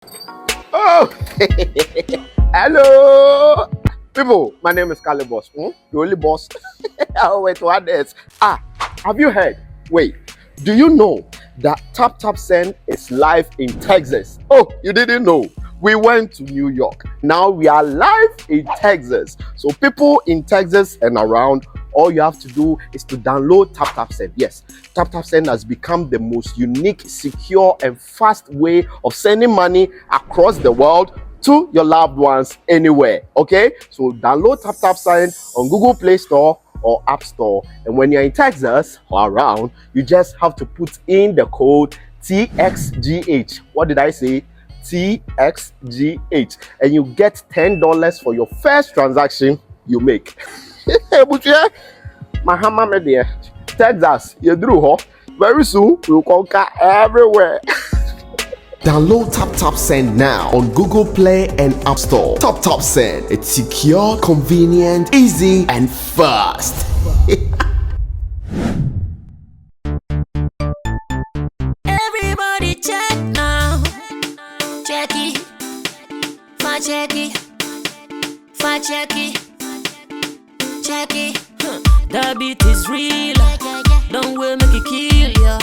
Oh, hello, people. My name is Kale Boss. The only boss. Oh, wait, what else? Have you heard? Wait, do you know that Tap Tap Send is live in Texas? Oh, you didn't know? We went to New York. Now we are live in Texas. So people in Texas and around, all you have to do is to download Tap Tap Send. Yes, Tap Tap Send has become the most unique, secure, and fast way of sending money across the world to your loved ones anywhere. Okay, so download Tap Tap Send on Google Play Store or App Store, and when you're in Texas or around, you just have to put in the code TXGH. What did I say? TXGH, and you get $10 for your first transaction you make. Mahama media, Texas, you drew ho. Very soon we'll conquer everywhere. Download Tap Tap Send now on Google Play and App Store. Tap Tap Send. It's secure, convenient, easy, and fast. Everybody check now. Check it. Fa check it. Fa check it. Check it. The beat is real. Don't will make it kill ya.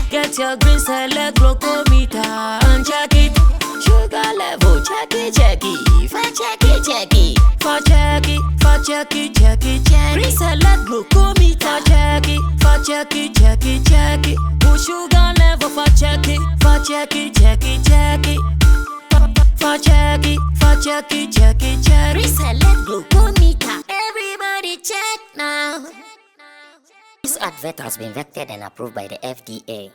Get your green select glucometer and check it. Sugar level, check it, check it. Fa check it, check it. Fa check it, fa check it, check it, check it. Green select glucometer, check it. Fa check it, check it, check it. Put sugar level, fa check it. Fa check it, check it, check it. Fa check it, fa check it, check it, check it. Green select glucometer. Everybody check now. This advert has been vetted and approved by the FDA.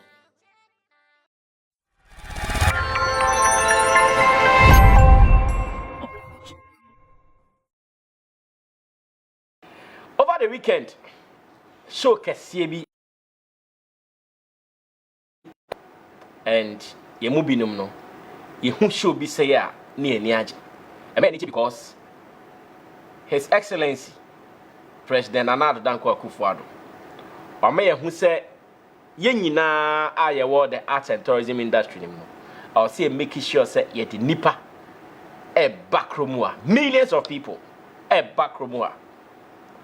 Over the weekend, show Kesibi and Yemubinum no. Yehu show be say ya near Niaji. I mean because His Excellency President Nana Danko Akufo-Addo. Wame yehu say ye nyina a ye wo the arts and tourism industry no. I will say making sure say ye the nipa e backroom millions of people e backroom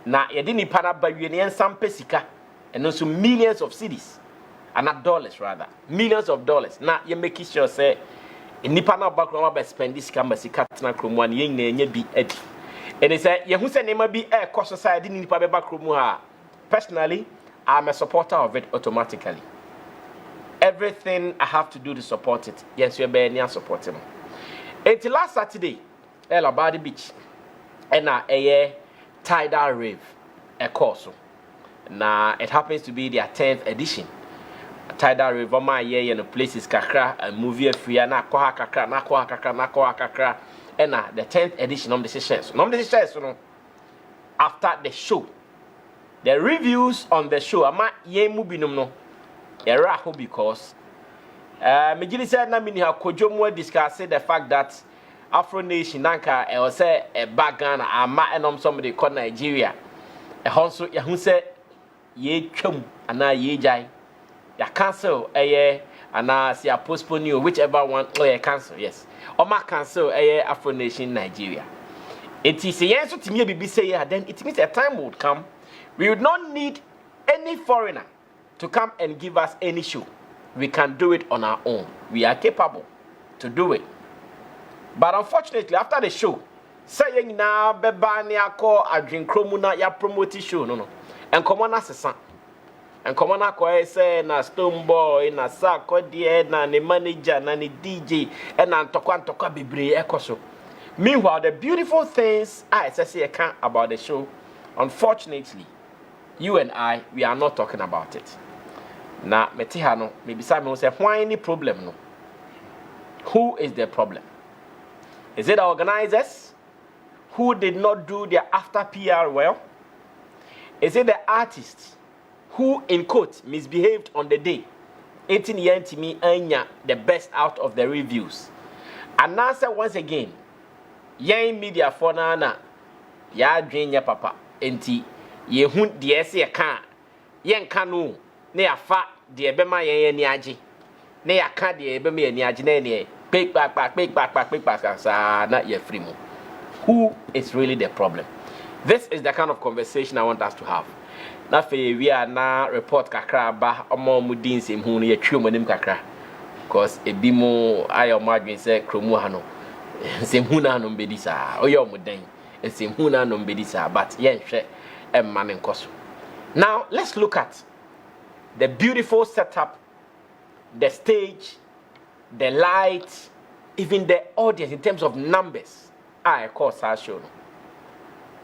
na ye di nipa na bawie ne ensam pesika and also millions of cedis and not dollars rather millions of dollars na ye make sure say nipa na background ba spend this can basika tena kromu an ye nyanya bi adi and say ye hu say nema bi e cost society nipa be backroom ha. Personally, I'm a supporter of it automatically. Everything I have to do to support it, yes, you're being support him. Until last Saturday, Elabadi Beach, and a Tidal Rave, a course. Now it happens to be their 10th edition. Tidal Rave, my year in the places kakra, a movie free, and nakoha kakra, and the 10th edition of the sessions. After the show. The reviews on the show, ama ye mubinum no. Eraho because Megili said na mini ha kojomo discuss the fact that Afro Nation nanka e was say a bagana ama enom somebody called Nigeria. E honso ya hu say ye twam ana ye jai. Ya cancel ana si postpone you whichever one or cancel yes. O ma cancel Afro Nation Nigeria. It is yen so timi bibi say then it means a time would come. We would not need any foreigner to come and give us any show. We can do it on our own. We are capable to do it. But unfortunately, after the show, saying na beba ni ako adwin kromu na ya promote show no. And come on asesa. And come on ako say na Stone Boy na Sako die na ne manager na ne DJ and na ntokwa bebre ekoso. Meanwhile, the beautiful things I say about the show, unfortunately, you and I, we are not talking about it. Na metihano, maybe Sammy will say, why any problem? No. Who is the problem? Is it the organizers who did not do their after PR well? Is it the artists who, in quote, misbehaved on the day? 18 years to me, anya the best out of the reviews. And now, once again, young media for nana, ya dream ya papa, enti. Ye hunt the essay can yen canoe, ne a fat, the ebema yen yaji, ne a cad the ebema and yaji, Pick back, not yet free mo. Who is really the problem? This is the kind of conversation I want us to have. Now, we are now report kakra ba omo mudin sem hu no ye twem anim kakra. Because a bimo I imagine say kromu ha no. Sem hu na no mbedi sa. Oyo omudan. Sem hu na no mbedi sa, but yen hwe emma ne nkoso. Now, let's look at the beautiful setup, the stage, the lights, even the audience in terms of numbers. Of course, I show.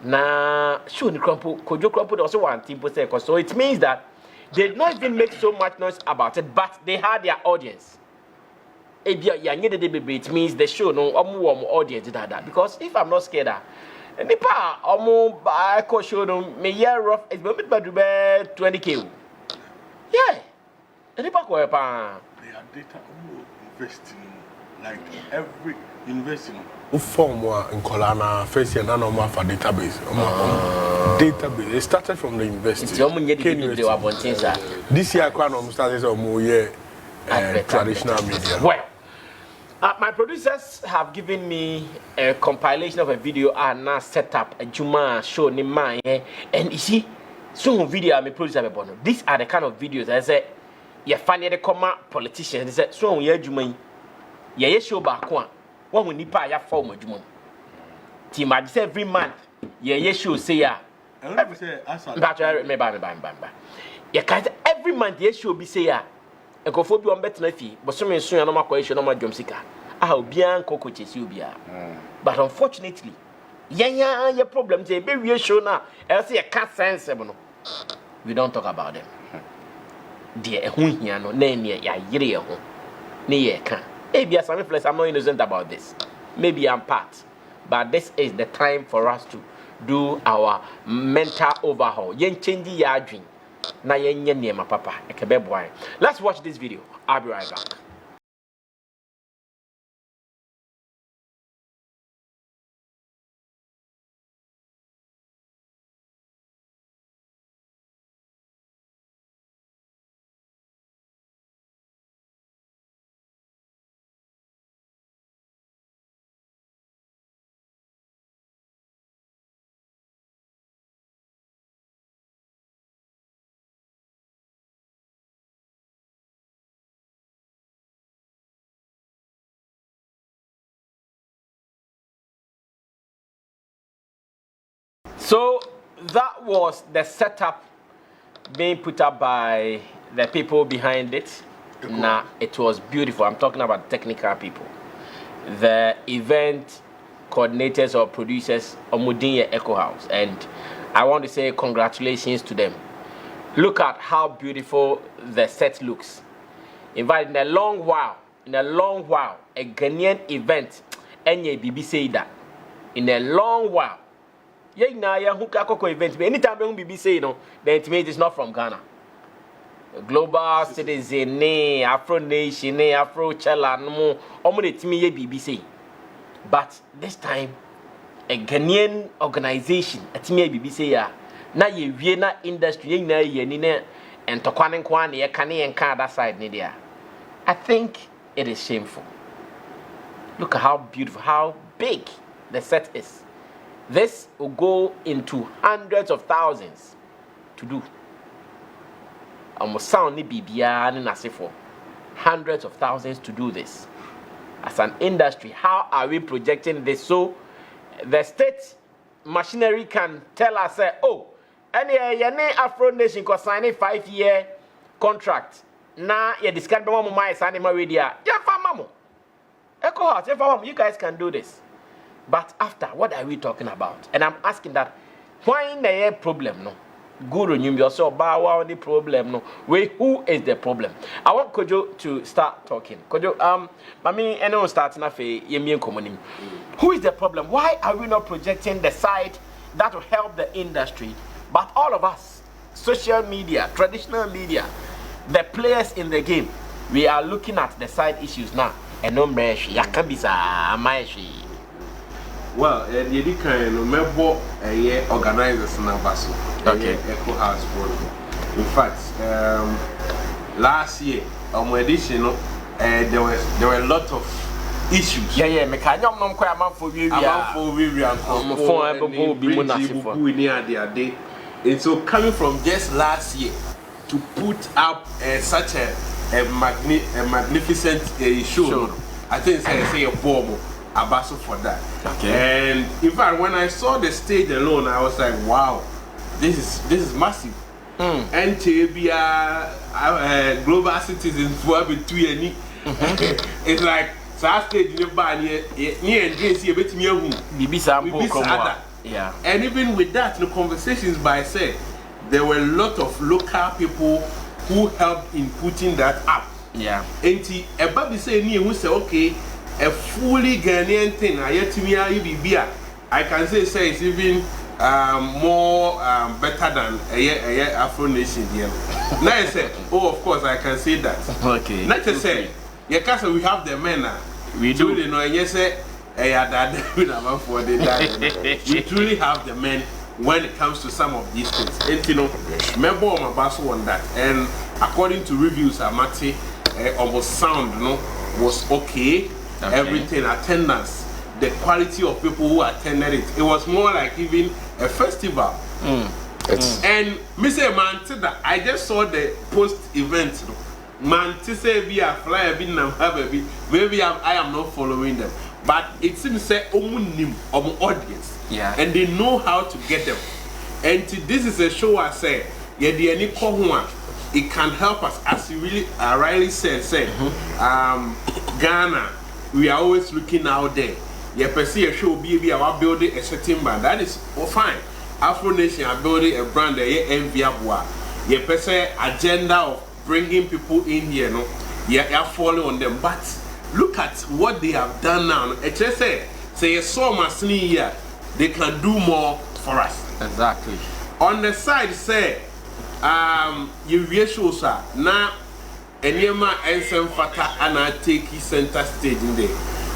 Now, show the crumple, Kojo crumple also one team per second. So it means that they did not even make so much noise about it, but they had their audience. It means the show no audience because if I'm not scared, nipa I show no me year rough it's been 20k. Yeah, nipa ko pa. They are data investing like every investing. Form in Colana first year none of for database. Database. It started from the university. This year I started some more traditional media. Well, my producers have given me a compilation of a video and now set up a Juma show in mine. And you see, some video I'm a producer. These are the kind of videos I say, you find the common politicians. They say, so yeah, Juma, yeah, show back one. One when nipa ya form Juma. Team, I say every month, yeah, show say ya. Every month, yeah, show be say ya. And go for on better fee, but some in soon no question no jom sika. Ah, bien koko chesi obia. But unfortunately, your problems they be show now. Else you can't sensible no. We don't talk about them. Dear ehun hia no na ene ya yire ho. Ne ye ka. Maybe some place I'm not innocent about this. Maybe I'm part. But this is the time for us to do our mental overhaul. Yen change ya dream. Na yenye niema papa ekebe boy. Let's watch this video. I'll be right back. So that was the setup being put up by the people behind it. Nah, it was beautiful. I'm talking about technical people. The event coordinators or producers of Mudinye Echo House. And I want to say congratulations to them. Look at how beautiful the set looks. In fact, in a long while, a Ghanaian event, Enye BBC that. In a long while. Yeah, event. Anytime we BBC, you know, then it means it's not from Ghana. Global citizen, Afro nation, Afro chela, no more. BBC. But this time, a Ghanaian organization, a BBC, na ye Vienna industry, na ye nine, and Tokwanen Kwan, ye Kani and that side, Nidia. I think it is shameful. Look at how beautiful, how big the set is. This will go into hundreds of thousands to do. Almost sound ni bibia ni nasifo. Hundreds of thousands to do this. As an industry, how are we projecting this so the state machinery can tell us, oh, any Afro nation can sign a 5-year contract. Now you discount the one my signing my radio. Yeah, fam, Echo House, yeah, fam, you guys can do this. But after, what are we talking about? And I'm asking that, why is there a problem? No, Guru, you yourself, but the problem? No, wait, who is the problem? I want Kojo to start talking. Kojo, Mami, anyone starting off a yemi commoning. Who is the problem? Why are we not projecting the side that will help the industry? But all of us, social media, traditional media, the players in the game, we are looking at the side issues now. And no mesh, yakabisa, amashi. Well, the kind of member organizers now, okay. Echo House for. In fact, last year, on my edition, there were a lot of issues. Yeah, me can yom nom kwa man for we and so coming from just last year to put up such a magnificent show. I think say a bomb abaso for that. Okay. And in fact, when I saw the stage alone, I was like, wow, this is massive. And global citizens for be 2 years. It's like so stage in the bar near see a bit me yeah. And even with that, the conversations by say there were a lot of local people who helped in putting that up. Yeah. And a baby say me who say okay, a fully Ghanaian thing. I can say it's even more better than a Afro Nation here. Now I say, oh, of course I can say that. Okay. Not to say, we have the men now. We do. You know, yes, we truly have the men when it comes to some of these things. And you know, remember my boss on that. And according to reviews, Amati almost sound, you know, was okay. Everything, attendance, the quality of people who attended it. It was more like even a festival. And Mr. Man, I just saw the post-event. Man, to say we are flyer, maybe I am not following them. But it seems to say audience. Yeah. And they know how to get them. And this is a show I say, it can help us, as you really rightly said, Ghana, we are always looking out there. You perceive a show be our building a certain brand. That is fine. Afro Nation are building a brand that you enviable. You perceive agenda of bringing people in here, no, you are following on them. But look at what they have done now. It just say you saw my here, they can do more for us. Exactly. On the side, say, you reassure sir, now, Enyema Ensem Fata and I take center stage in there.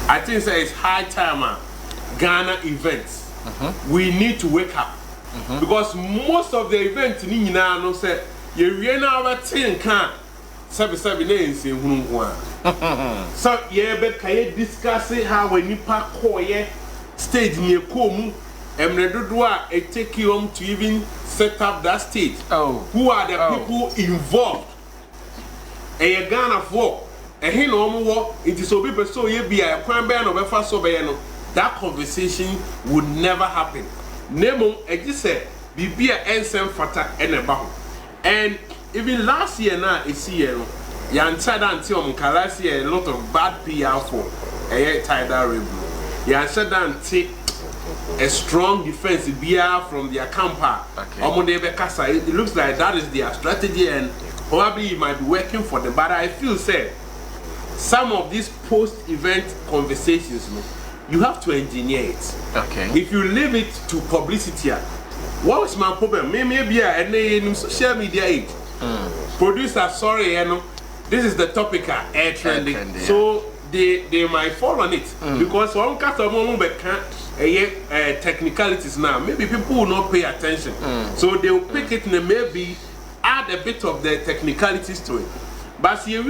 I think it's high time Ghana events. We need to wake up because most of the events in Ghana say you really never think can 7 names in one. So yeah, but can you discuss how when you pack stage near Komu and it take you home to even set up that stage? Who are the people involved? A Ghana for a hin war, it is so people so ye be a cranberry of a fast no. That conversation would never happen. Nemo, I just said, be a ensign fata and a bow. And even last year now, it's here, Yan said until last year a lot of bad PR for a Tidal Rave. Yan said until a strong defense BR from their camper. It looks like that is their strategy and probably it might be working for them, but I feel say some of these post-event conversations, you have to engineer it. Okay. If you leave it to publicity, what is my problem? Maybe a social media age. Producer, sorry, this is the topic air trending. So they might fall on it because one cast of technicalities now. Maybe people will not pay attention, so they will pick it and maybe add a bit of the technicalities to it. But you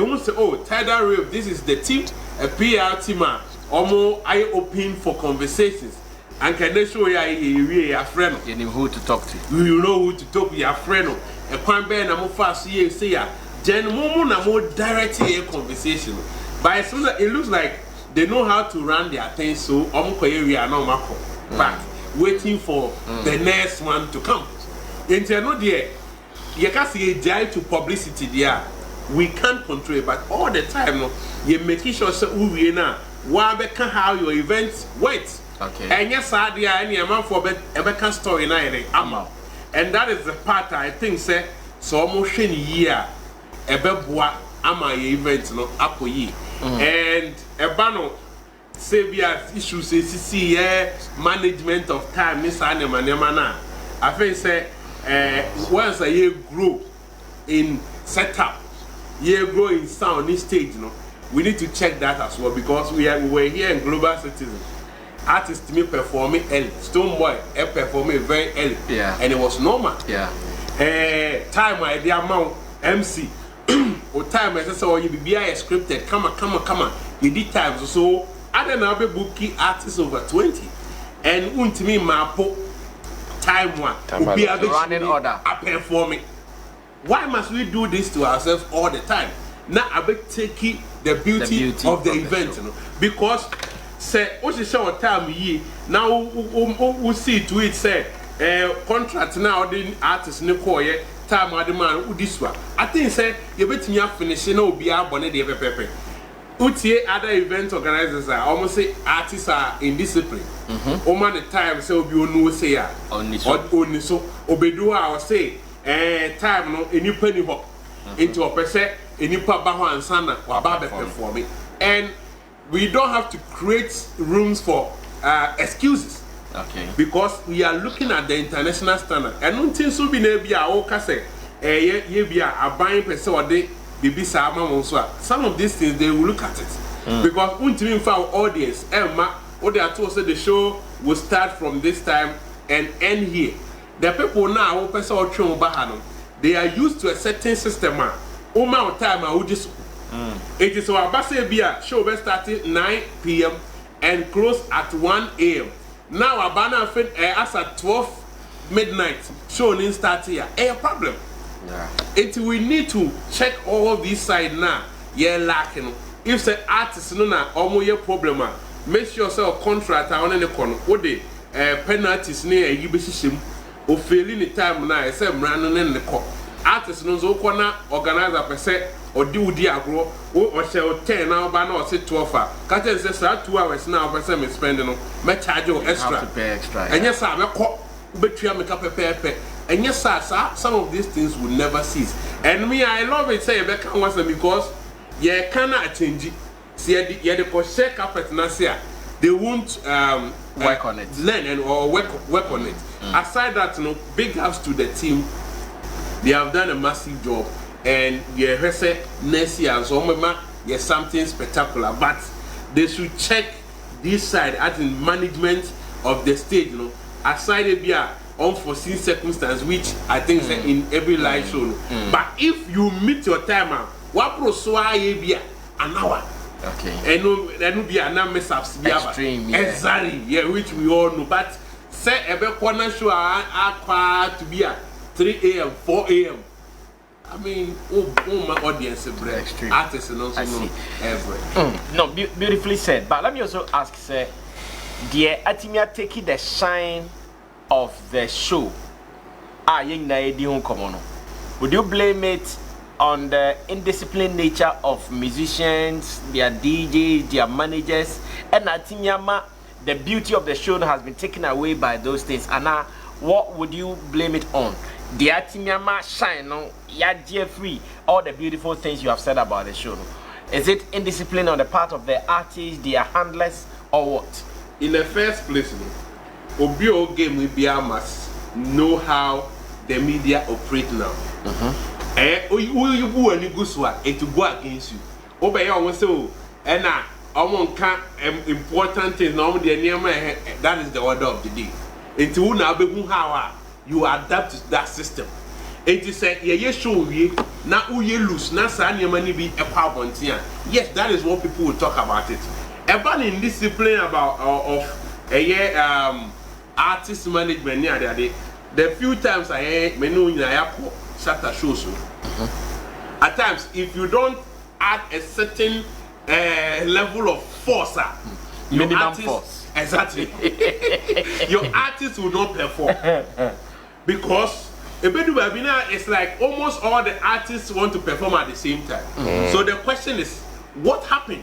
won't say, oh, Tidal Rave, this is the team, a PR team, almost eye open for conversations. And can they show you a friend? You know who to talk to. You know who to talk to, your friend. A quan bear, and more fast, say, Jen Momo, more directly a conversation. But as soon as it looks like they know how to run their things, so area no mako. But waiting for the next one to come. Into no dear, you can see a drive to publicity there. We can't control it, but all the time, you're making sure so we now how your events wait. Okay. And yes, I dear any amount for a story now. And that is the part I think say so almost a year a bebwa ama event no apoyi. And a bano severe issues see management of time, Miss Anema. I think say once a year grow in setup, year grow in sound this stage, we need to check that as well because we were here in Global Citizen. Artists me performing early, Stoneboy performing very early, and it was normal. Yeah. Time my dear amount MC or time as I saw you be scripted. Come on. You did times so. I don't know be bookie artists over 20, and to me my time one will be a running order. I performing. Why must we do this to ourselves all the time? Now I be taking the beauty of the event, you know, because say what is our time ye now we see to it say contract now the artist ne call ye time the man this one. I think say you bet me finish no be abone de pepe. Utie other event organizers are almost say artists are indisciplined. Over the time say obi onu say ya only so obedu I say time no any penny ho into a person any pa ba ho ansana wa ba be performing, and we don't have to create rooms for excuses. Okay. Because we are looking at the international standard. And until so be na bia o ka say ye bia aban person or dey bibi sa ama wonso. Some of these things they will look at it. Because until for our audience Emma what they are told say the show will start from this time and end here. The people now who person or try bahano, they are used to a certain system. Oma time I would just it is our Basebia show will start at 9 p.m. and close at 1 a.m. Now our banner fit as at 12 midnight show didn't start here. A problem. Yeah. It we need to check all these side now. Yeah, lacking. If the artist no na omo ye problem, make sure say contract on any corner. What the penalties near you be system or failing the time now. Say running in the court. Artists no so corner organizer per se or do the agro or shall 10 now by now say 12. Catch says 2 hours now per se me spending no me charge you extra. Have to pay extra. And yes, I me betray make up a and yes, sir, some of these things will never cease. And me, I love it. Say Becca once because you cannot change it. See, the crochet carpet nasia, they won't work on it, learn and or work on it. Aside that, you know, big ups to the team. They have done a massive job, and yeah, say next year so yes something spectacular. But they should check this side at the management of the stage. You know, aside it be unforeseen circumstance, which I think is in every live show. But if you meet your timer, what process be an hour? Okay. And no be an mess ups. Extreme, yeah. Exactly, yeah, which we all know. But say every corner show are to be at 3 a.m., 4 a.m. I mean, my audience is extreme. Artists and also know everywhere. No, beautifully said. But let me also ask, say, dear Atimia taking the shine of the show, would you blame it on the indisciplined nature of musicians, their DJs, their managers, and Atimiama, the beauty of the show has been taken away by those things? And now, what would you blame it on? The Atimiama shine, no, free, all the beautiful things you have said about the show. Is it indiscipline on the part of the artists, their handlers, or what? In the first place, Obio game will be must know how the media operate now. You it will go against you. Obey almost so, and now I won't count important things. Normally, that is the order of the day. Until now, how you adapt to that system. It is a show now you lose now money be a power. Yes, that is what people will talk about it. About in discipline about of a year artist management the few times I menu in airport shatter shows. At times if you don't add a certain level of force, minimum artist, force. Exactly. Your artist will not perform. Because it's like almost all the artists want to perform at the same time. So the question is, what happened?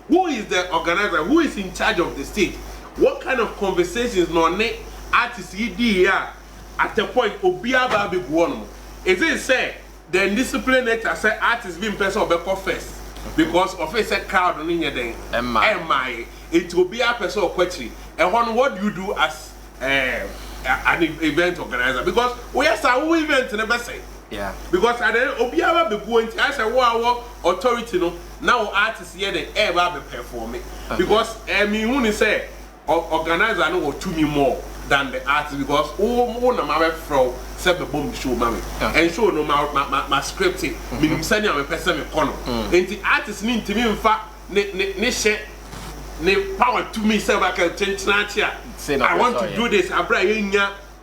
Who is the organizer? Who is in charge of the stage? What kind of conversations artists here at the point Obiaba big one? Is it say the discipline nature say artists being person of the first because of a crowd on in there? It will be a person of question. And what do you do as an event organizer? Because we are some event never say. Yeah. Because at the Obiaba be going to ask our authority no now artists here they ever be performing. Because when say organizer no to me more than the artist because na my fro said the bomb show mommy and show no my scripting minimum send am person me kono and the artist need to me mfa ne share ne power to me say back at I want to do this abra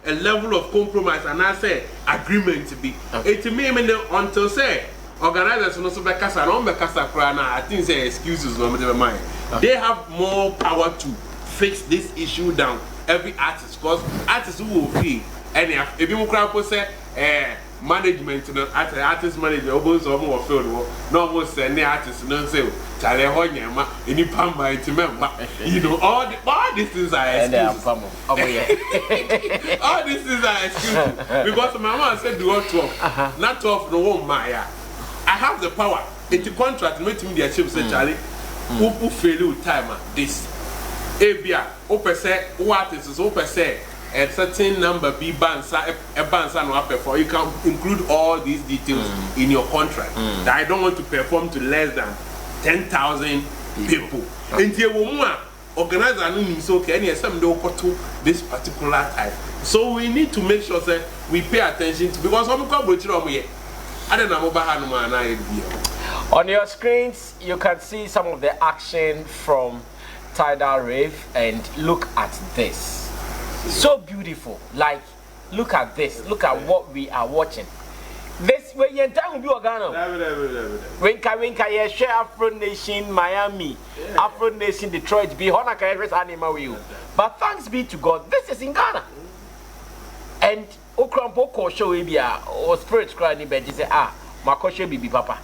a level of compromise and I say agreement to be it me until say organizers no so be kasa no be kasa kra na I think say excuses no me mind they have more power to fix this issue down every artist because artists who will feel any if you crowd say management no artist management almost more field no almost any artist no say chale ho nyama any pamba itimemba you know all these things are excuses all these things are excuses because my mama said do what 12 not 12 no one maya I have the power into contract make me the achieve say chale who fail time this Abia, what is a certain number be bansa no perform. You can include all these details in your contract. That I don't want to perform to less than 10,000 people. And the woman organizer no okay any some do to this particular type. So we need to make sure that we pay attention to because some people I don't know on your screens you can see some of the action from Tidal Rave and look at this. So beautiful. Like look at this. Look at what we are watching. This way you entire be organo. Winka yeah share Afro Nation Miami, Afro Nation Detroit be Hona Kairis animal with you. But thanks be to God, this is in Ghana. And Okrampo ko show ebia or spirit cry ni be say my koshe bibi papa.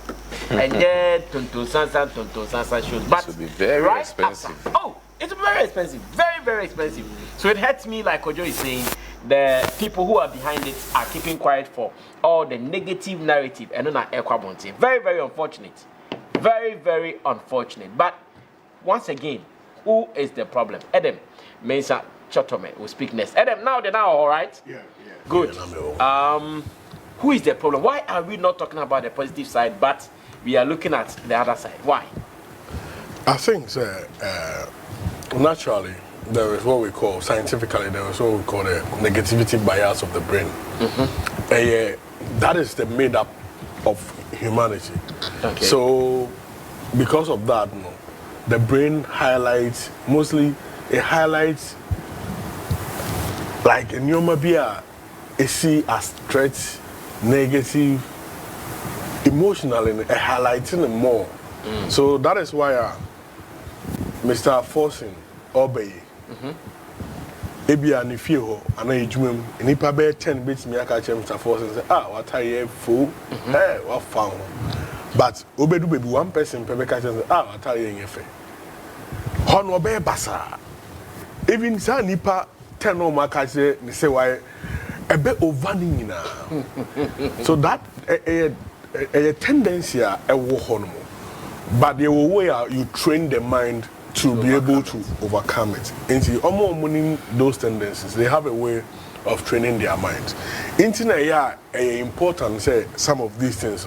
And then tonto sansa shows. But it will be very right expensive. After, it's very expensive. Very, very expensive. So it hurts me like Ojo is saying, the people who are behind it are keeping quiet for all the negative narrative and not equabonte. Very, very unfortunate. Very, very unfortunate. But once again, who is the problem? Adam Mensa Chotome will speak next. Adam, now all right? Yeah. Good. Who is the problem? Why are we not talking about the positive side, but we are looking at the other side? Why? I think naturally there is what we call scientifically there is what we call the negativity bias of the brain. That is the made up of humanity. Okay. So because of that, the brain highlights like in your mabia see as threats, negative, emotional and highlighting them more. So that is why Mr. Forcing obey. Ebia ni fie ho ana ejumam nipa be 10 bits me aka che Mr. Forcing say what are you fool what found but obedu baby one person pe be ka say what are you yefe hon obe basa even sa nipa 10 o maka say ni say why ebe over ni nyina so that a tendency a wo hono but the way you train the mind to be able to overcome it. Into those tendencies, they have a way of training their minds. Into important say some of these things,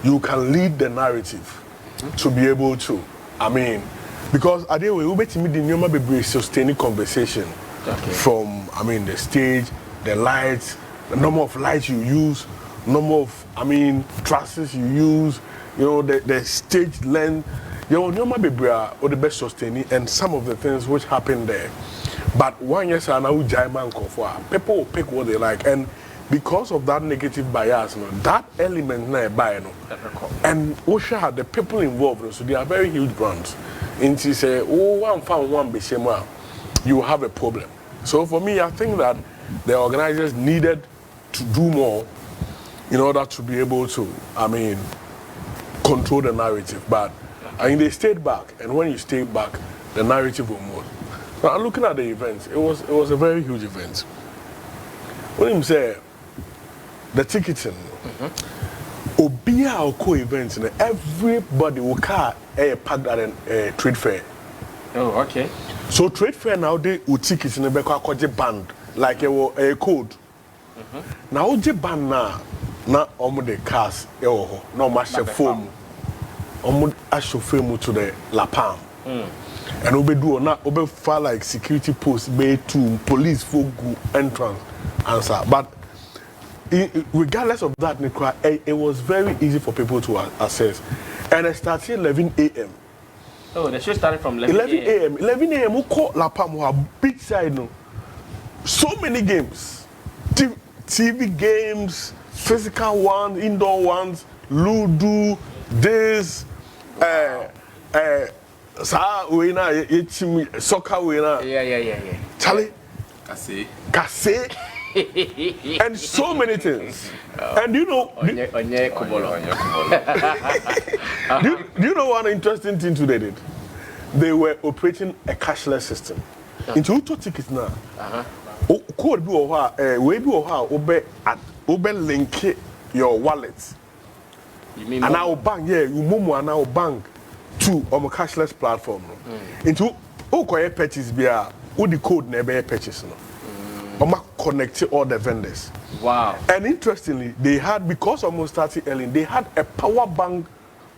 you can lead the narrative to be able to. I mean, because at the way we bet me the normal be sustaining conversation from the stage, the lights, the number of lights you use, number of trusses you use, the stage length. Or the best sustaining and some of the things which happen there. But one yes I know people will pick what they like, and because of that negative bias, that element and Osha the people involved, so they are very huge brands. And she say, one found one bishema, you have a problem. So for me, I think that the organizers needed to do more in order to be able to, control the narrative. But they stayed back, and when you stay back, the narrative will move. Now, looking at the events, it was a very huge event. When you say the ticketing, Obia or co-events, everybody will car packed at a trade fair. Oh, okay. So trade fair nowadays with tickets in the back of band like a code. Now the band now the cars no master foam. I should film to the La Palm. And obe do or not obe far like security post be to police for go entrance answer. But regardless of that, it was very easy for people to access. And it started 11 a.m. Oh, the show started from 11 a.m. 11 a.m. Who called La Palma big side no. So many games, TV games, physical ones, indoor ones, Ludo, this, soccer winner. Yeah. Charlie, Kase. and so many things. And you know, do you know one interesting thing today did? They were operating a cashless system. Into auto tickets now. Code be or way be or obe link your wallet. You mean and our bank, yeah, you momo and our bank to a cashless platform. Into purchase be the code never purchase no. Connect all the vendors. Wow. And interestingly, they had, because almost started early, they had a power bank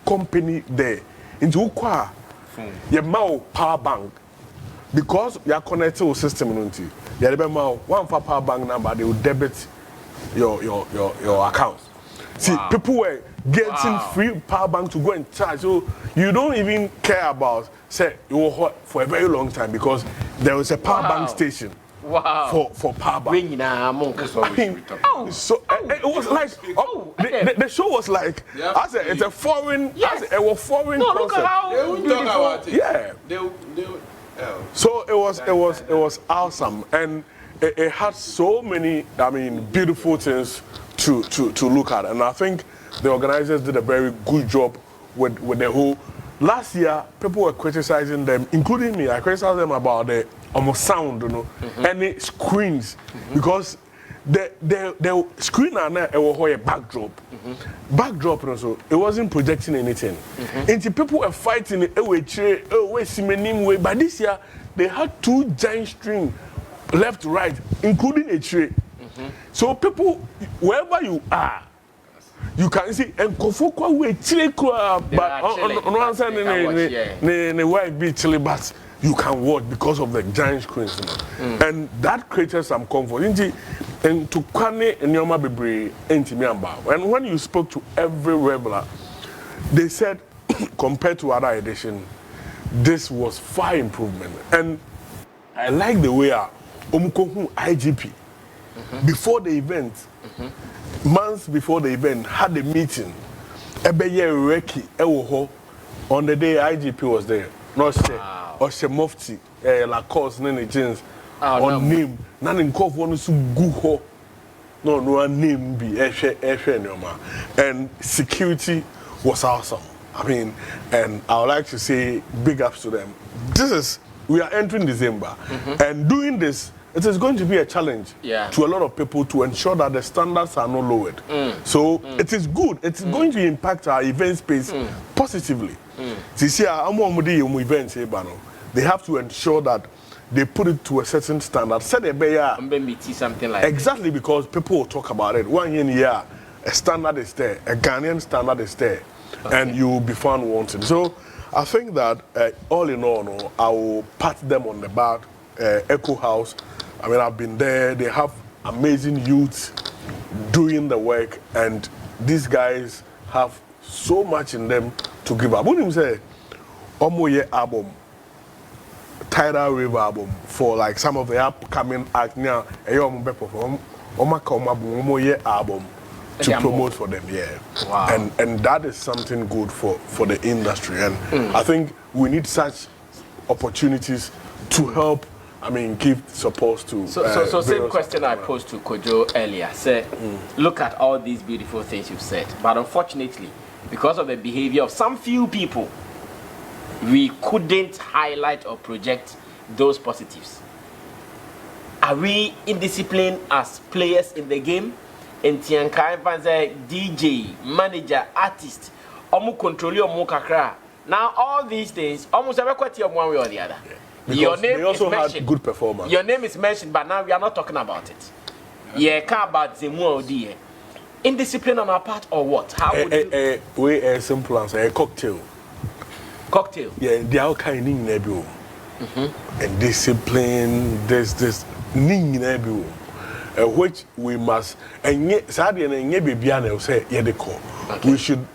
company there. Into Ukwa, your power bank. Because you are connected to a system, you one for power bank number, they will debit your account. See, people were getting free power bank to go and charge. So you don't even care about, say, you were hot for a very long time because there was a power bank station. Wow. For power bank. So it was like the show was like I said it's a foreign. I said, it was foreign. No, look at how they won't talk about it. Yeah. So it was awesome, and it had so many beautiful things to look at, and I think the organizers did a very good job with the whole. Last year, people were criticizing them, including me. I criticized them about the sound, and the screens, because the screen and there was a backdrop. Backdrop, so it wasn't projecting anything. And people were fighting but this year they had 2 giant screens, left, right, including a tray. So people, wherever you are, you can see and Kofokwa we chile but on one side the white be chile, but you can watch because of the giant screens. And that created some comfort. And to Kwane and Yoma Bebre and when you spoke to every regular, they said compared to other edition, this was far improvement. And I like the way Omukohu IGP before the event, months before the event, had a meeting. Ebeye Reki Ewoho on the day IGP was there. No say or she mufti Lacoste nene jeans on name. None in cough one to go no name be and security was awesome. I mean, and I would like to say big ups to them. We are entering December, and doing this, it is going to be a challenge to a lot of people to ensure that the standards are not lowered. So it is good. It's going to impact our event space positively. This year, they have to ensure that they put it to a certain standard. Something like exactly, because people will talk about it. 1 year, a standard is there, a Ghanaian standard is there, and you will be found wanting. So I think that all in all, I will pat them on the back. Echo House, I mean, I've been there. They have amazing youths doing the work, and these guys have so much in them to give up. What do you say? Omoye album, Tidal Rave album, for like some of the upcoming acts now. Omoye album to promote for them, Wow. And that is something good for the industry, and I think we need such opportunities to help. I mean, give support to. So same question I posed to Kojo earlier. Say, look at all these beautiful things you've said, but unfortunately, because of the behavior of some few people, we couldn't highlight or project those positives. Are we indisciplined as players in the game? And Tiankai Vanze, DJ, manager, artist, omu control omu kakra. Now all these things, almost every question one way or the other. Because your name they also is mentioned. had good performance. Your name is mentioned, but now we are not talking about it. Can't about Zemu or D. Indiscipline on our part or what? How would you? We simple answer, a cocktail. Cocktail. Yeah, they are kind in Nebu. and discipline. There's this ning everywhere, which we must. And yet, sadly, and yet, baby, I say, yeah, they call. We should.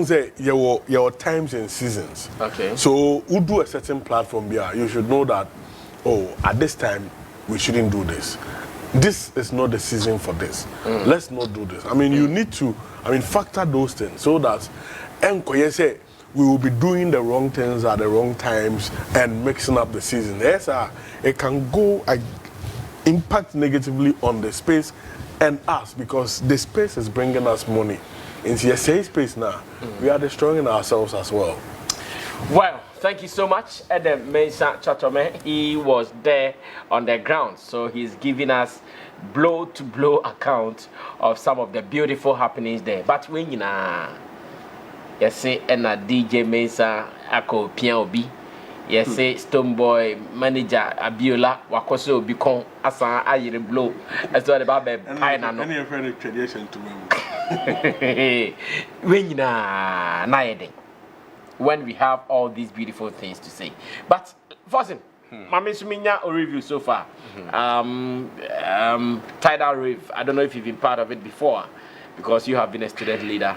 Say your times and seasons. Okay. So we do a certain platform here. You should know that. Oh, at this time, we shouldn't do this. This is not the season for this. Let's not do this. I mean, you need to. I mean, factor those things so that, say we will be doing the wrong things at the wrong times and mixing up the season. Yes, it can go impact negatively on the space and us because the space is bringing us money. In the safe space now, we are destroying ourselves as well. Well, thank you so much, Adam Mensah Chatome. He was there on the ground, so he's giving us blow-to-blow account of some of the beautiful happenings there. But when you know, you say, and a DJ Mensah Ako Pianobi, you say, Stoneboy manager Abiola Wakoso Bicon Asa Ayre Blow, as well about the pine and any friend tradition to me. When we have all these beautiful things to say. But first, Mami Suminya or review so far. Tidal Rave. I don't know if you've been part of it before, because you have been a student leader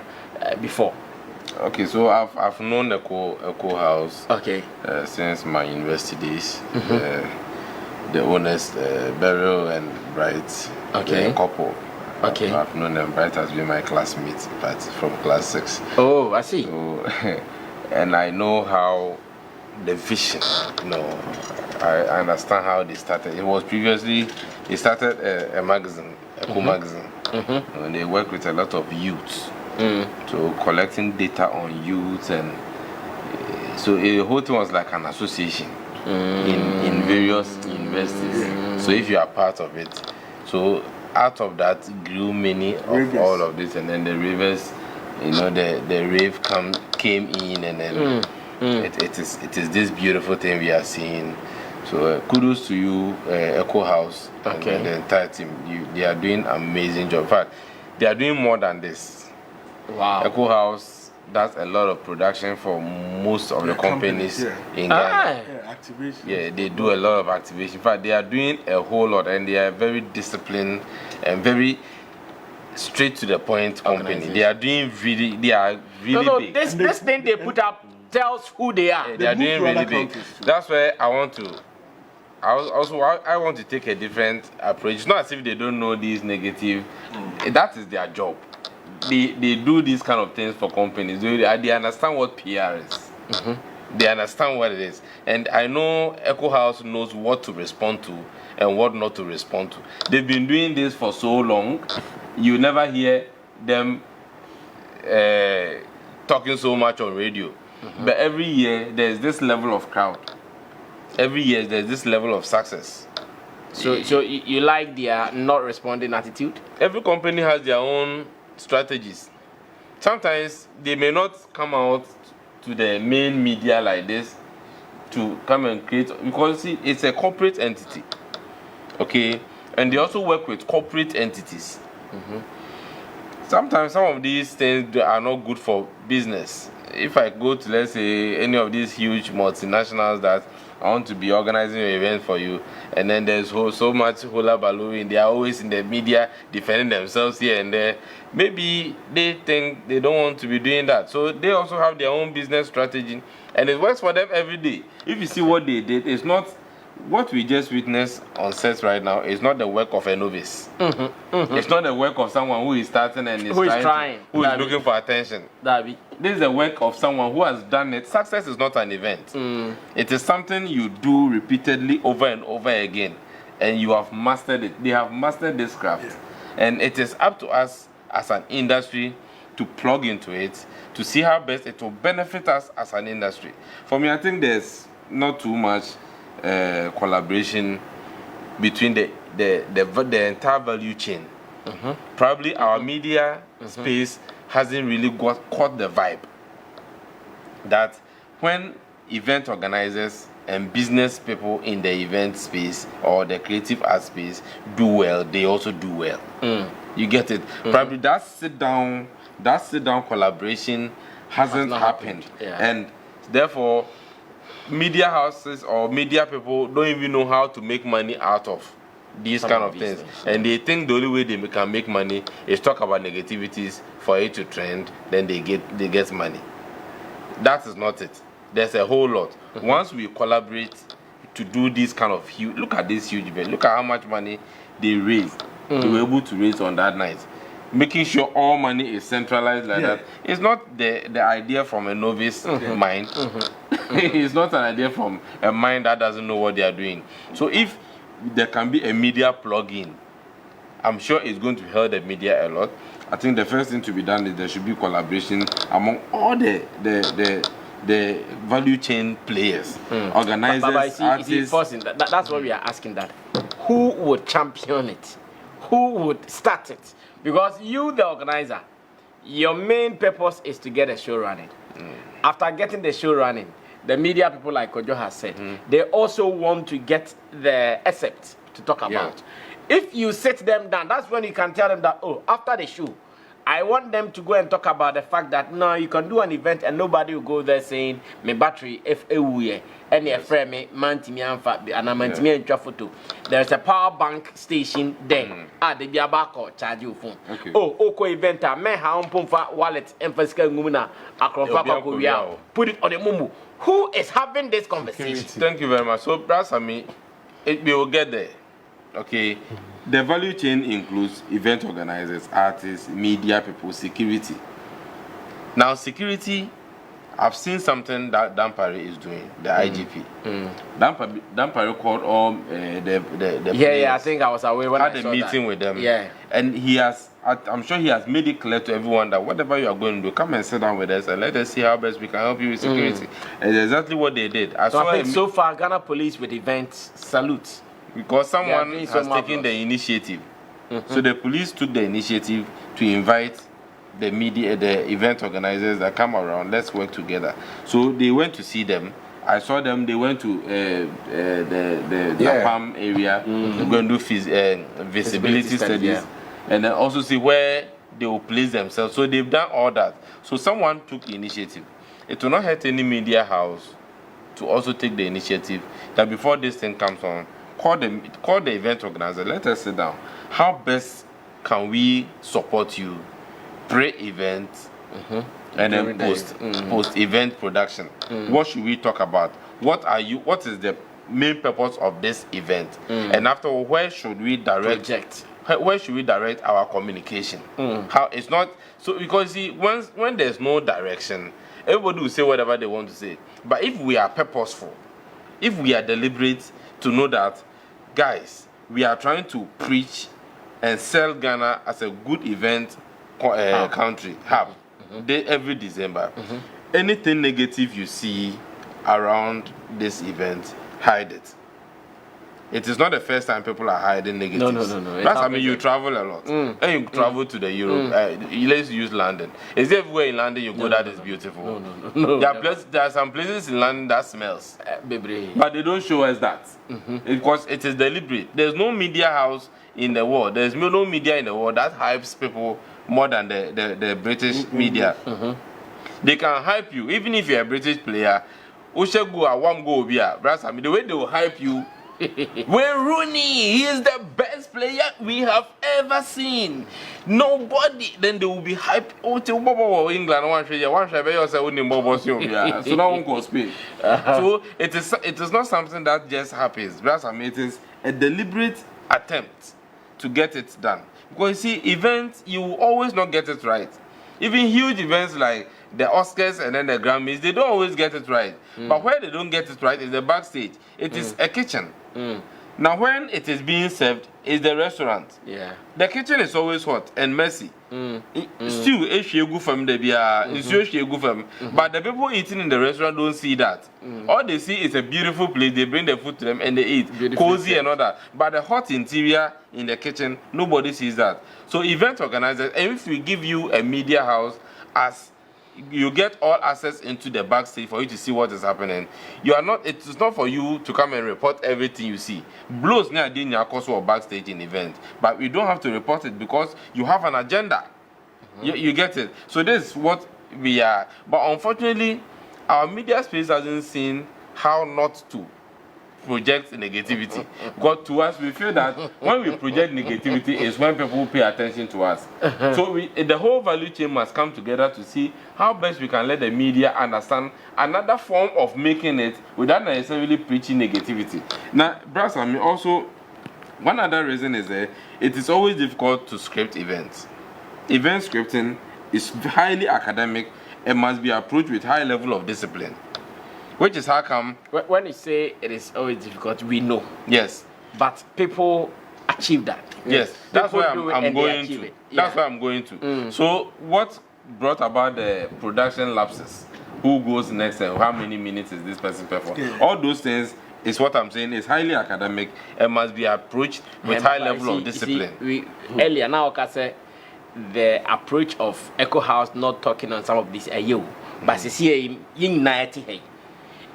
before. Okay, so I've known Echo House. Okay. Since my university days. The owners, Beryl and Bright. Okay. A couple. Okay. I've known them. Bright has been my classmate, but from class 6. Oh, I see. So, and I know how the vision, I understand how they started. It was previously, they started a magazine, Echo magazine. And they work with a lot of youths. So collecting data on youths, and so the whole thing was like an association in various universities. So if you are part of it, so out of that grew many of all of this, and then the rivers, the rave came in, and then it is this beautiful thing we are seeing. So kudos to you, Echo House, and the entire team. They are doing amazing job. In fact, they are doing more than this. Wow. Echo House does a lot of production for most of the companies in Ghana. Activation. Yeah, they do a lot of activation. In fact, they are doing a whole lot, and they are very disciplined and very straight to the point company. They are doing really big. This thing they put up tells who they are. Yeah, they are doing really big. That's where I want to. I want to take a different approach. It's not as if they don't know these negative. That is their job. They do these kind of things for companies. They understand what PR is. They understand what it is. And I know Echo House knows what to respond to and what not to respond to. They've been doing this for so long, you never hear them talking so much on radio. But every year, there's this level of crowd. Every year, there's this level of success. So you like their not responding attitude? Every company has their own strategies. Sometimes they may not come out to the main media like this to come and create, because see, it's a corporate entity, okay, and they also work with corporate entities. Sometimes some of these things are not good for business. If I go to, let's say, any of these huge multinationals that I want to be organizing an event for you, and then there's so much hula baloo, they are always in the media defending themselves here and there. Maybe they think they don't want to be doing that, so they also have their own business strategy, and it works for them every day. If you see what they did, it's not what we just witnessed on set right now. It's not the work of a novice. It's not the work of someone who is starting and is trying, who is looking for attention. This is the work of someone who has done it. Success is not an event. It is something you do repeatedly over and over again, and you have mastered it. They have mastered this craft, and it is up to us as an industry to plug into it, to see how best it will benefit us as an industry. For me, I think there's not too much collaboration between the entire value chain. Probably our media space hasn't really caught the vibe that when event organizers and business people in the event space or the creative art space do well, they also do well. You get it? Probably that sit down collaboration hasn't happened. And therefore media houses or media people don't even know how to make money out of these kind of things. And they think the only way they can make money is talk about negativities for it to trend, then they get money. That is not it. There's a whole lot. Once we collaborate to do this kind of huge, look at this huge event, look at how much money they raised. They were able to raise on that night. Making sure all money is centralized like that. It's not the idea from a novice mind. It's not an idea from a mind that doesn't know what they are doing. So if there can be a media plug-in, I'm sure it's going to help the media a lot. I think the first thing to be done is there should be collaboration among all the value chain players, organizers, artists. That's what we are asking, that who would champion it? Who would start it? Because you, the organizer, your main purpose is to get a show running. After getting the show running, the media people, like Kojo has said, they also want to get the accept to talk about. If you sit them down, that's when you can tell them that, oh, after the show, I want them to go and talk about the fact that no, you can do an event and nobody will go there saying my battery if and your friend me mantimi anfa and a mantimi and photo. There's a power bank station there. They be about charge your phone. Oh, oko event me ha pumfa wallet emphasis ngumuna akrofa ko put it on the mumu. Who is having this conversation? Thank you very much. So Brasami, we will get there. Okay. The value chain includes event organizers, artists, media people, security. Now, security, I've seen something that Dampare is doing, the IGP. Dampare called all the players. I think I was away when I had a meeting with them. And I'm sure he has made it clear to everyone that whatever you are going to do, come and sit down with us and let us see how best we can help you with security. And that's exactly what they did. I think so far, Ghana Police with events, salute. Because someone has taken the initiative. So the police took the initiative to invite the media, the event organizers that come around, let's work together. So they went to see them. I saw them, they went to the Palm area, they're going to do visibility studies, and then also see where they will place themselves. So they've done all that. So someone took the initiative. It will not hurt any media house to also take the initiative that before this thing comes on, call the event organizer, let us sit down. How best can we support you pre-event and then post-event production? What should we talk about? What is the main purpose of this event? And after, where should we direct our communication? How it's not so, because see, when there's no direction, everybody will say whatever they want to say. But if we are purposeful, if we are deliberate to know that, guys, we are trying to preach and sell Ghana as a good event country, every December. Anything negative you see around this event, hide it. It is not the first time people are hiding negatives. No. That's, I mean, you travel a lot. And you travel to the Europe. Let's use London. Is there everywhere in London you go that is beautiful? No. There are some places in London that smells. But they don't show us that. Because it is deliberate. There's no media house in the world. There's no media in the world that hypes people more than the British media. They can hype you. Even if you're a British player, the way they will hype you, when Rooney, he is the best player we have ever seen. Nobody, then they will be hyped. England, so now one can speak. So it is not something that just happens. It is a deliberate attempt to get it done. Because you see, events, you will always not get it right. Even huge events like the Oscars and then the Grammys, they don't always get it right. But where they don't get it right is the backstage. It is a kitchen. Now when it is being served, is the restaurant. The kitchen is always hot and messy. Still, but the people eating in the restaurant don't see that. All they see is a beautiful place. They bring the food to them and they eat. Cozy and all that. But the hot interior in the kitchen, nobody sees that. So event organizers, and if we give you a media house, as you get all access into the backstage for you to see what is happening. It is not for you to come and report everything you see. Blows near the course of backstage in event, but we don't have to report it because you have an agenda. You get it. So this is what we are. But unfortunately, our media space hasn't seen how not to project negativity. Because to us, we feel that when we project negativity is when people pay attention to us. So the whole value chain must come together to see how best we can let the media understand another form of making it without necessarily preaching negativity. Now, Brass, I mean, also, one other reason is that it is always difficult to script events. Event scripting is highly academic and must be approached with high level of discipline. Which is how come... When you say it is always difficult, we know. Yes. But people achieve that. Yes. That's why I'm going to. That's why I'm going to. So what brought about the production lapses? Who goes next and how many minutes is this person performing? All those things is what I'm saying is highly academic and must be approached with high level of discipline. Earlier now, I say the approach of Echo House not talking on some of this but see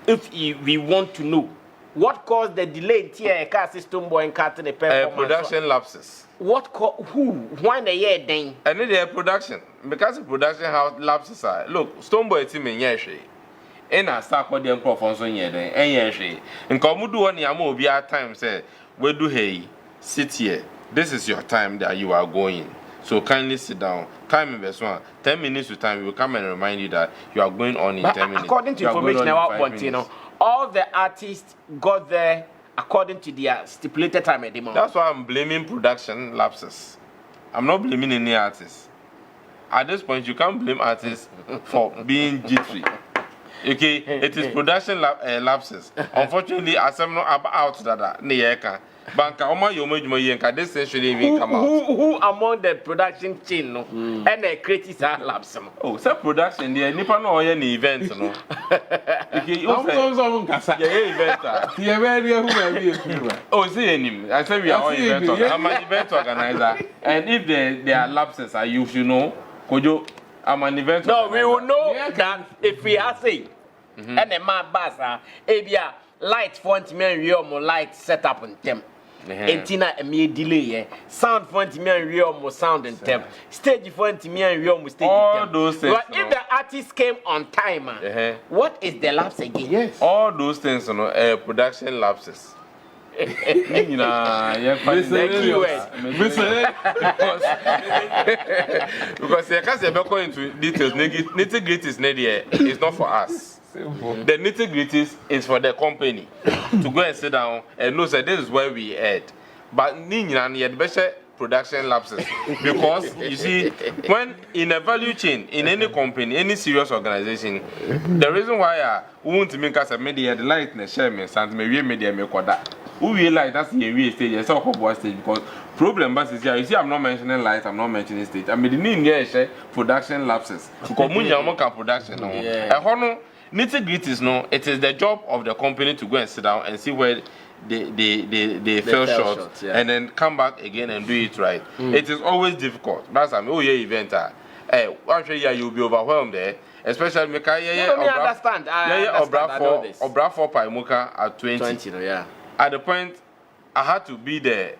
if we want to know what caused the delay in TIA system boy and cut the performance. Production lapses. Why the year then? And the production because the production house lapses are look Stoneboy team in yeshi. And I start with them performance on year then and yeshi. And come do one yamo be our time say we do hey sit here. This is your time that you are going. So kindly sit down. Time investment. 10 minutes to time. We will come and remind you that you are going on in 10 minutes. According to information about Pontino, all the artists got there according to their stipulated time at the moment. That's why I'm blaming production lapses. I'm not blaming any artist. At this point, you can't blame artists for being jittery. Okay, it is production lapses. Unfortunately, as I'm not out that Banka Oma Yomo Yenka, this essentially even come out. Who among the production chain no and the creators are lapse? Oh, some production there, Nipa no any events no. Okay, you event. Oh, see him. I say we are all event organizer. I'm an event organizer, and if there are lapses, you should know. Kojo, I'm an event. No, we will know that if we are saying, and the man basa, ebia light font me real more light set up on them. Entina a mere delay, sound font me and real more sound and temp, stage font me and real more stage. All those things. But if the artist came on time, what is the lapse again? Yes. All those things, production lapses. Because I can't go into details. Nitty-gritty is not here. It's not for us. The nitty-gritty is for the company to go and sit down and know that this is where we head. But Nina yet better production lapses because you see, when in a value chain in any company, any serious organization, the reason why we want to make us a media the light in the share me and maybe media make that. Who we like that's the way stage and so called stage because problem but is here. You see, I'm not mentioning light, I'm not mentioning stage. I mean the need here production lapses. Because when production no. Nitty-gritty is no, it is the job of the company to go and sit down and see where they fell short and then come back again and do it right. It is always difficult. That's an event. I'm sure you'll be overwhelmed there. Especially because understand. Obra Paimuka at 20. At the point I had to be the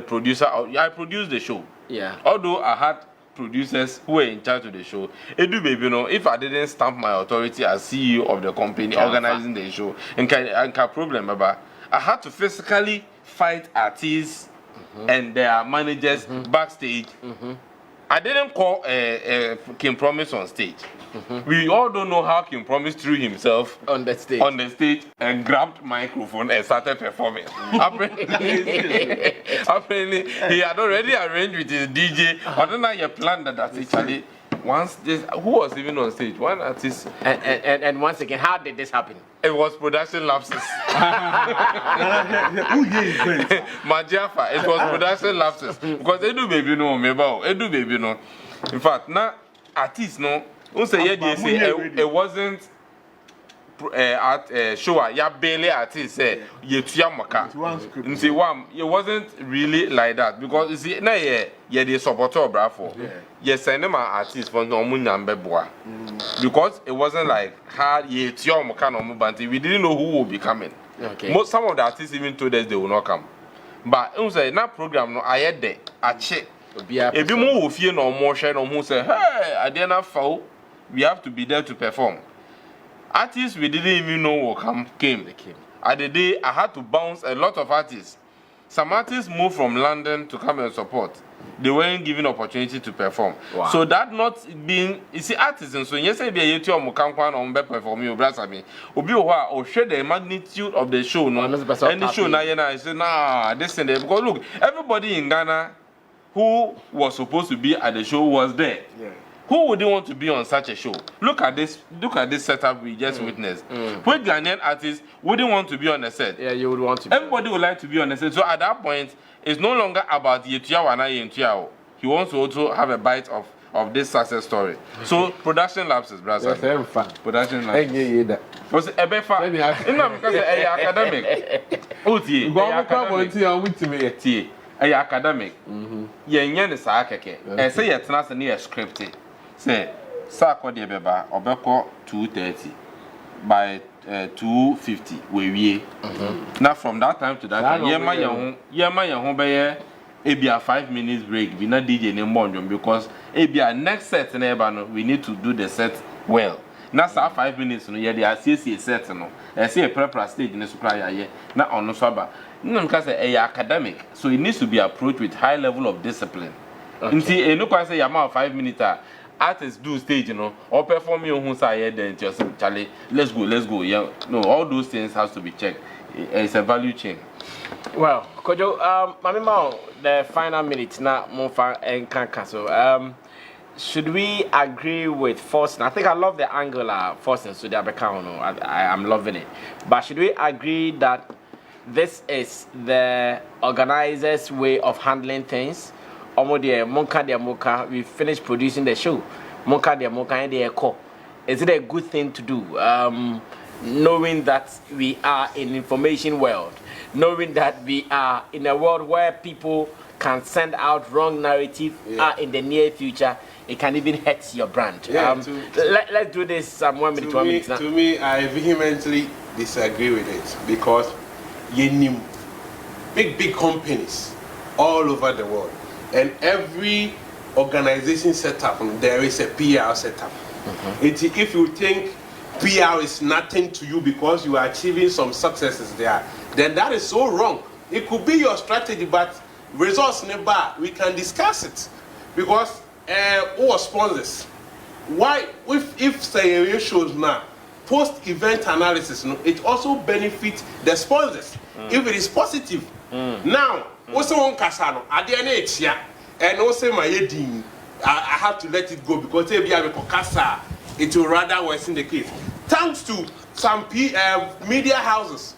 producer. I produced the show. Yeah. Although I had producers who were in charge of the show. Edu baby, if I didn't stamp my authority as CEO of the company organizing the show, and problem, Baba, I had to physically fight artists and their managers backstage. I didn't call King Promise on stage. We all don't know how King Promise threw himself on the stage and grabbed microphone and started performing. Apparently, he had already arranged with his DJ. I don't know your plan that actually once this who was even on stage? One artist. And once again, how did this happen? It was production lapses. Majiafa, it was production lapses. Because Edu baby no, Edu baby no. In fact, now artists no. It wasn't show ya barely artist say yetua maka. It wasn't really like that because you see na the supporter brafo. Yes, send them artists for no munyambeboa. Because it wasn't like hard yetua maka no mubanti. We didn't know who will be coming. Okay. Some of the artists even told us they will not come. But say na program no I there a check. If you move here no more share no who say hey I didn't foul. We have to be there to perform. artists we didn't even know will came. At the day, I had to bounce a lot of artists. Some artists moved from London to come and support. They weren't given opportunity to perform. Wow. So that not being, you see, artists and so yes, I be a YouTube or Mukankwan or Mbe perform you, brother me. Obi or share the magnitude of the show. No, and the show now, I say, nah, this and that. Because look, everybody in Ghana who was supposed to be at the show was there. Yeah. Who wouldn't want to be on such a show? Look at this setup we just witnessed. Which Ghanaian artists wouldn't want to be on the set? Yeah, you would want to. Everybody would like to be on the set. So at that point, it's no longer about Yetuawana. He wants to also have a bite of this success story. So production lapses, brother. Yes, fun. Production lapses. Hey, Was it a befa? Because a academic. Oh, dear. go on, come on, see, I'm with me. A academic. Yen is a keke. And say it's not a near scripted. Say, Sako de Beba, Obeko 2:30 by 2:50. We now from that time to that time, Yema Yahoo Bayer, a 5 minutes break. We not DJ anymore because a next set in Ebano, we need to do the set well. Now, 5 minutes, no, yeah, they are CC set, no. I see a proper stage in the supply, yeah, not on the swabber. No, because a academic, so it needs to be approached with high level of discipline. Until a look, I say, I'm 5 minutes. Artists do stage, you know, or perform your own side, then just Charlie, let's go, yeah. No, all those things has to be checked. It's a value chain. Well, Kojo, Mamima, the final minute now, Monfa and Kankaso. Should we agree with Forsten? I think I love the angular Forsten, so I'm loving it. But should we agree that this is the organizer's way of handling things? We finished producing the show. Is it a good thing to do? Knowing that we are in information world, knowing that we are in a world where people can send out wrong narrative in the near future, it can even hurt your brand. Yeah, let's do this 1 minute, 1 minute now. To me, I vehemently disagree with it because you need big companies all over the world, and every organization setup there is a PR setup. If you think PR is nothing to you because you are achieving some successes there, then that is so wrong. It could be your strategy, but results never. We can discuss it because who sponsors? Why, if say shows now post-event analysis, it also benefits the sponsors if it is positive. Now, also on Casano, at the end, and also my heading, I have to let it go because if you have a Casa, it will rather worsen the case. Thanks to some media houses,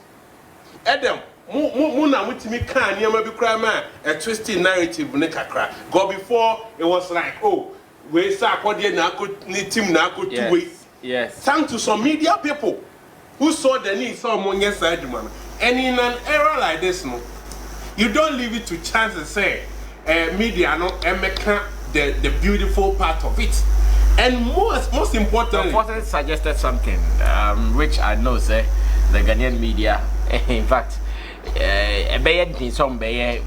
Adam. Muna mutimi kan niam bi kra ma a twisted narrative ne kakra go before it was like, oh, we say akode na ni team na akotu we. Yes. Thanks to some media people who saw the need some money side man. And in an era like this, no, you don't leave it to chance to say media no make the beautiful part of it. And most importantly, Forsten suggested something which I know say the Ghanaian media in fact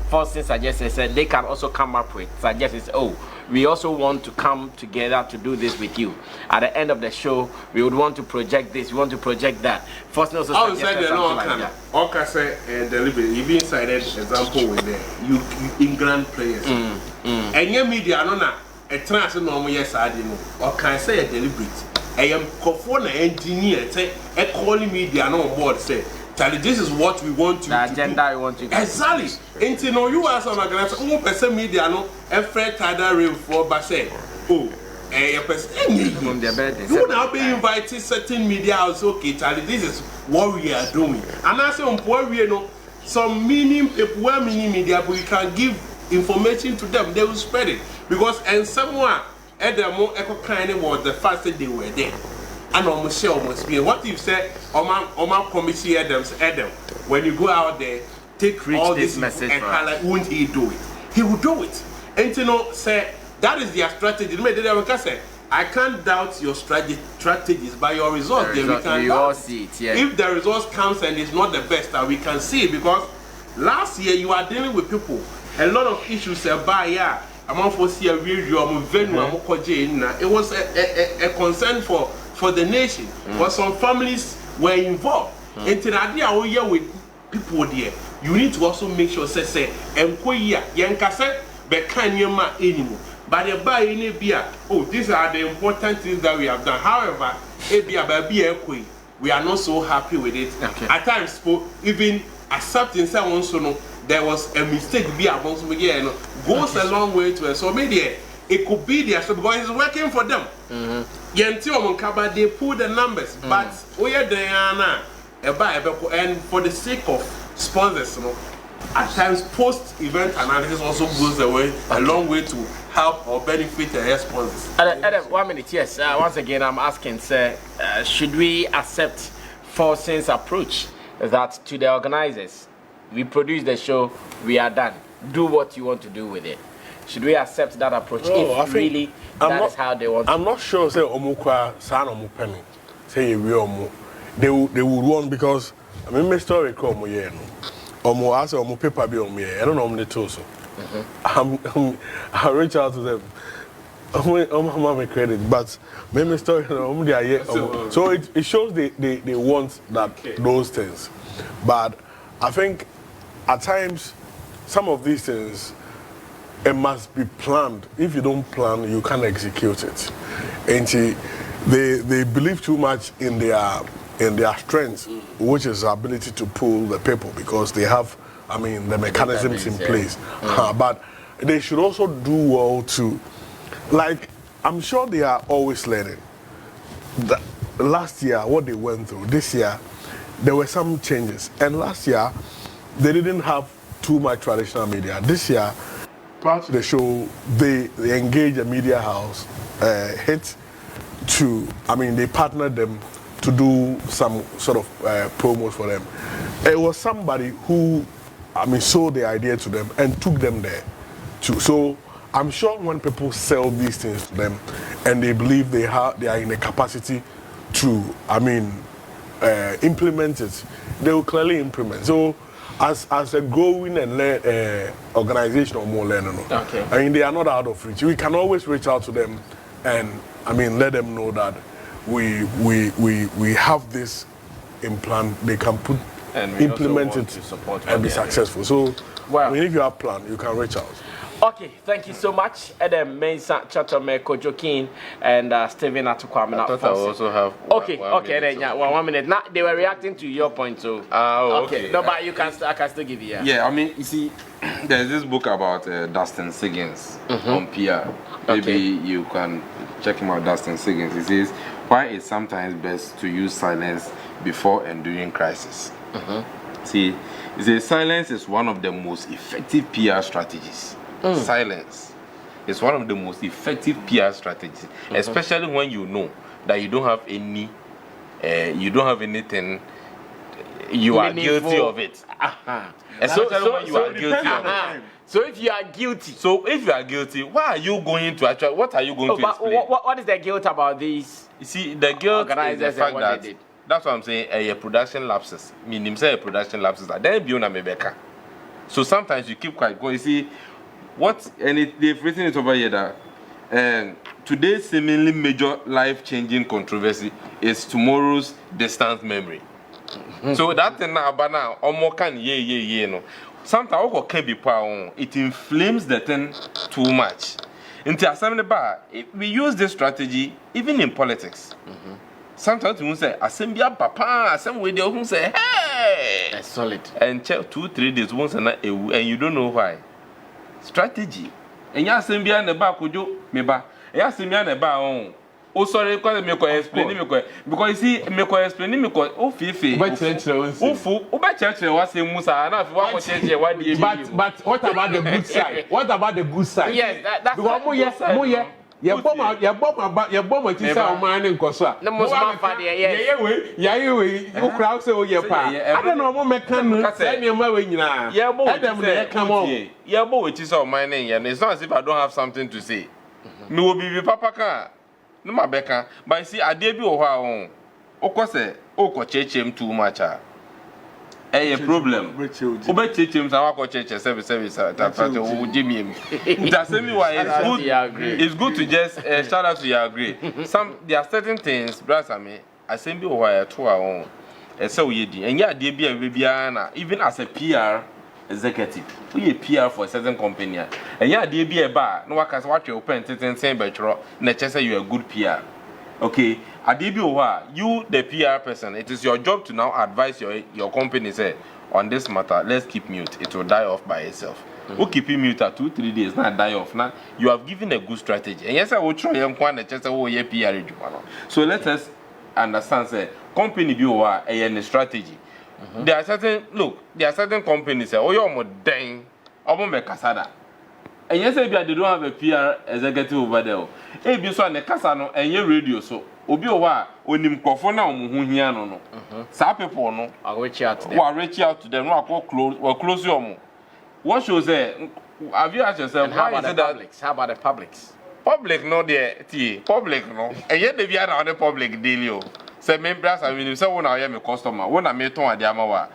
Forsten suggested they can also come up with suggestions. Oh, we also want to come together to do this with you. At the end of the show, we would want to project this, we want to project that. Forsten also suggested something like that. Okay, say deliberate. You be cited example with the England players. And your media, no na a trans normal yes I didn't know. Or can say a deliberate. I am Kofona engineer. Say a calling media no board say. Charlie, this is what we want you to agenda do. You want to exactly. And you know, you as an organizer, one person media no, a friend Tidal Rave for but say, oh, a person. You now be invited certain media also. Okay, Charlie, this is what we are doing. And I say on point we know some meaning people were meaning media, but we can give information to them. They will spread it because and someone at the more echo kind was the fact that they were there. And almost be what you said, Oman committee Adam, when you go out there, take all this message and highlight, won't he do it? He will do it. And you know, say that is their strategy. I can't doubt your strategies by your results. We can all see it, yeah. If the results comes and it's not the best, that we can see it because last year you are dealing with people, a lot of issues about it was a concern for for the nation. But some families were involved. And to the idea with people there, you need to also make sure say enkoya yankase be kanyema anymore. But the buy in beer, oh, these are the important things that we have done. However, we are not so happy with it. Okay. At times, even accepting someone so no, there was a mistake be amongst me goes a long way to it. So maybe it could be there so because it's working for them. They pull the numbers, but we are there and for the sake of sponsors, you know, at times post-event analysis also goes a long way to help or benefit the sponsors. Adam, 1 minute, yes. Once again, I'm asking, sir, should we accept Forsen's approach that to the organizers, we produce the show, we are done. Do what you want to do with it. Should we accept that approach if really that is how they want I'm not sure, say, Omukwa, San Omupeni, say, they would want because, I mean, my story come here. Omo as omo paper be on me. I don't know how many tools. I reach out to them. I'm my credit, but my story so it shows they want that those things. But I think at times some of these things it must be planned. If you don't plan, you can't execute it. And they believe too much in their strength, which is the ability to pull the people because they have, I mean, the mechanisms in place. But they should also do well to, like, I'm sure they are always learning. Last year, what they went through, this year, there were some changes. And last year, they didn't have too much traditional media. This year, part of the show, they engaged a media house, hit to, I mean, they partnered them to do some sort of promos for them. It was somebody who, I mean, sold the idea to them and took them there. So I'm sure when people sell these things to them and they believe they are in a capacity to, I mean, implement it, they will clearly implement. So as a growing and organization or more learning, I mean, they are not out of reach. We can always reach out to them and, I mean, let them know that we have this in plan. They can implement it and be successful. So, I mean, if you have a plan, you can reach out. Okay, thank you so much. Adam Mensa, Chatome, Kojokin, and Steven Atukwame. I thought I also have. Okay, then, yeah, 1 minute. Now they were reacting to your point, so. Okay. No, but I can still give you. Yeah, I mean, you see, there's this book about Dustin Siggins on PR. Maybe you can check him out, Dustin Siggins. He says, why it's sometimes best to use silence before and during crisis. See, he says silence is one of the most effective PR strategies. Silence is one of the most effective PR strategies, especially when you know that you don't have anything, you are guilty of it. Especially when you are guilty of it. So if you are guilty, why are you going to actually? What are you going to explain? What is the guilt about these? You see, the guilt is the fact that that's what I'm saying. A production lapses. Meaning, say a production lapses. Then be on a mebeka. So sometimes you keep quiet. Because you see, they've written it over here that today's seemingly major life-changing controversy is tomorrow's distant memory. So that thing now, omo can no. Sometimes can be power. It inflames the thing too much. We use this strategy even in politics. Sometimes we say, "Assembly papa," assembly they will say, "Hey, that's solid." And check 2-3 days once and you don't know why. Strategy. And ya assembly and the back would you me ba? Ya assembly and the back on. Oh sorry, because me explain because you see me explain because fifi. But what about the good side? What about the good side? Yes, that's You bomb it is our man in Kosa. No most man for the you crowd say, oh, yeah, pa. I don't know what mechanic say me away now. Yeah, but come on. Yeah, but it is our mining, and it's not as if I don't have something to say. Me will be papa car. No, my becca, but see, I did be a while. O course, o chechem too much. a problem. Obe chechem sa wako cheche service that Jimmy. That's why it's good to just shout out to you agree. There are certain things, brother me, I send you why to our own. So we did, and yeah, they be even as a PR executive, we a PR for a certain company, and yeah, they be a bar. No one can watch your pen, saying, but you're a good PR. Okay, you the PR person, it is your job to now advise your company say on this matter, let's keep mute. It will die off by itself. Who keep it mute at 2-3 days, not die off. Now you have given a good strategy. And yes, I will try and PR. So let us understand say company be a strategy. There are certain companies say, oh you're more dang, or casada. And yes, they don't have a PR executive over there. If you saw the casano and your radio, so Obi Owa, when him cofona no. Some people no. I'll reach out to them. Close your mo. What shows there? Have you asked yourself why is it that? How about the publics? Public no there, public no. And yet they be on the public deal. Say members, I mean, so when I am a customer, when I meet on the Amawa,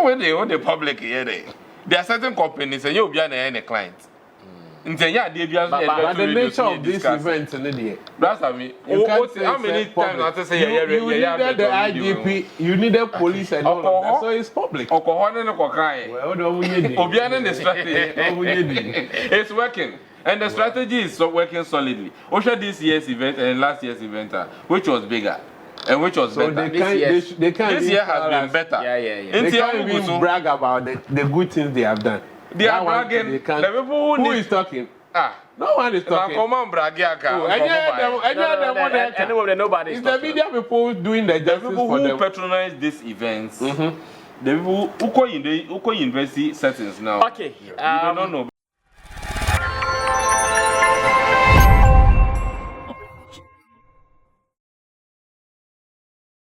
when they own the public here, there are certain companies and you'll be an client. But the nature of this event, that's I mean, how many times I say you needed the IGP, you needed police and all of that, so it's public. It's working. And the strategy is working solidly. Also this year's event and last year's event, which was bigger and which was better. This year has been better. They can't even brag about the good things they have done. They are bragging. The people who is talking? No one is talking. Nobody. It's the media people doing the justice people for who them. patronize these events. The people who go in university settings now. Okay. You don't know.